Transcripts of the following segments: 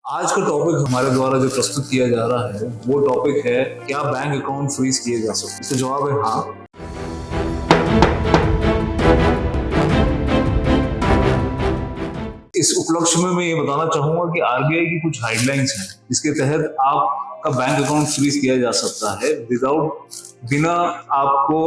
आज का टॉपिक हमारे द्वारा जो प्रस्तुत किया जा रहा है वो टॉपिक है, क्या बैंक अकाउंट फ्रीज किए जा सकते हैं? इसका जवाब है हाँ। इस उपलक्ष्य में मैं ये बताना चाहूंगा कि आरबीआई की कुछ गाइडलाइंस हैं जिसके तहत आपका बैंक अकाउंट फ्रीज किया जा सकता है बिना आपको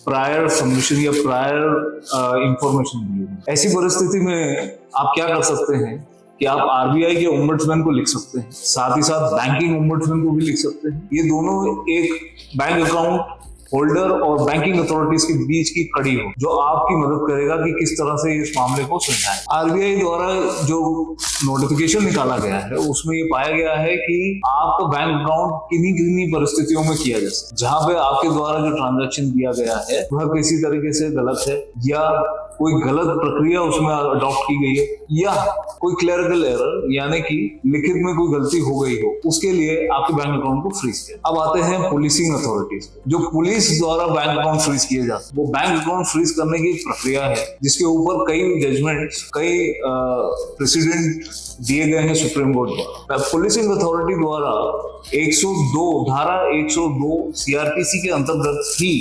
प्रायर सबमिशन या प्रायर इंफॉर्मेशन दिए। ऐसी परिस्थिति में आप क्या कर सकते हैं कि आप आरबीआई के ओम्बड्समैन को लिख सकते हैं, साथ ही साथ बैंकिंग ओम्बड्समैन को भी लिख सकते हैं। ये दोनों एक बैंक अकाउंट होल्डर और बैंकिंग अथॉरिटीज के बीच की कड़ी हो जो आपकी मदद करेगा कि किस तरह से इस मामले को सुलझाएं। आरबीआई द्वारा जो नोटिफिकेशन निकाला गया है उसमें ये पाया गया है कि आपका बैंक अकाउंट किन्हीं किन्हीं परिस्थितियों में किया जा सकता है, जहां पे आपके द्वारा जो ट्रांजैक्शन दिया गया है वह किसी तरीके से गलत है या कोई गलत प्रक्रिया उसमें अडॉप्ट की गई है या कोई क्लरिकल एरर यानी कि लिखित में कोई गलती हो गई हो, उसके लिए आपके बैंक अकाउंट को फ्रीज किया। अब आते हैं पुलिसिंग अथॉरिटीज। जो पुलिस द्वारा बैंक अकाउंट फ्रीज किए जाते हैं वो बैंक अकाउंट फ्रीज करने की प्रक्रिया है जिसके ऊपर कई जजमेंट, कई प्रेसिडेंट दिए गए हैं सुप्रीम कोर्ट द्वारा। पुलिसिंग अथॉरिटी द्वारा 102 धारा 102 सीआरपीसी के अंतर्गत ही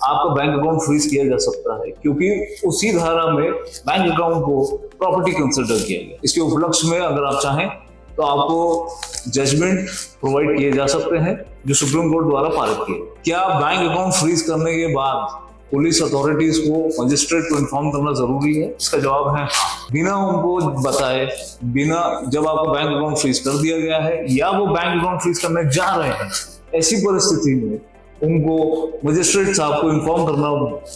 आपका बैंक अकाउंट फ्रीज किया जा सकता है, क्योंकि उसी धारा में बैंक अकाउंट को प्रॉपर्टी कंसिडर किया गया। इसके उपलक्ष्य में अगर आप चाहें तो आपको जजमेंट प्रोवाइड किए जा सकते हैं जो सुप्रीम कोर्ट द्वारा पारित किए। क्या बैंक अकाउंट फ्रीज करने के बाद पुलिस अथॉरिटीज को मजिस्ट्रेट को इन्फॉर्म करना जरूरी है? इसका जवाब है बिना उनको बताए, बिना जब आपका बैंक अकाउंट फ्रीज कर दिया गया है या वो बैंक अकाउंट फ्रीज करने जा रहे हैं, ऐसी परिस्थिति में उनको मजिस्ट्रेट साहब को इन्फॉर्म करना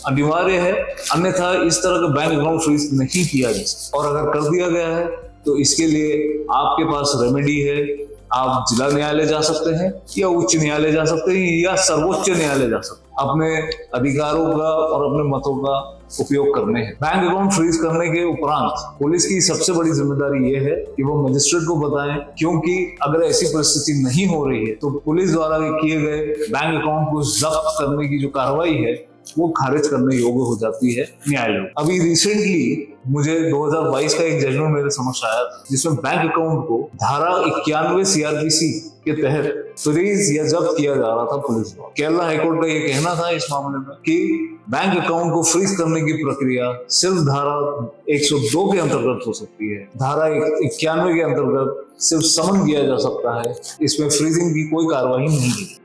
अनिवार्य है, अन्यथा इस तरह का बैंक अकाउंट फ्रीज नहीं किया जा सकता। और अगर कर दिया गया है तो इसके लिए आपके पास रेमेडी है। आप जिला न्यायालय जा सकते हैं या उच्च न्यायालय जा सकते हैं या सर्वोच्च न्यायालय जा सकते हैं, अपने अधिकारों का और अपने मतों का उपयोग करने हैं। बैंक अकाउंट फ्रीज करने के उपरांत पुलिस की सबसे बड़ी जिम्मेदारी यह है कि वो मजिस्ट्रेट को बताएं, क्योंकि अगर ऐसी परिस्थिति नहीं हो रही है तो पुलिस द्वारा किए गए बैंक अकाउंट को जब्त करने की जो कार्रवाई है वो खारिज करने योग्य हो जाती है न्यायालय। अभी रिसेंटली मुझे 2022 का एक जजमेंट मेरे समक्ष आया जिसमें बैंक अकाउंट को धारा 91 सीआरपीसी के तहत फ्रीज या जब्त किया जा रहा था पुलिस द्वारा। केरला हाईकोर्ट का ये कहना था इस मामले में कि बैंक अकाउंट को फ्रीज करने की प्रक्रिया सिर्फ धारा 102 के अंतर्गत हो सकती है, धारा 91 के अंतर्गत सिर्फ समन किया जा सकता है, इसमें फ्रीजिंग की कोई कार्रवाई नहीं है।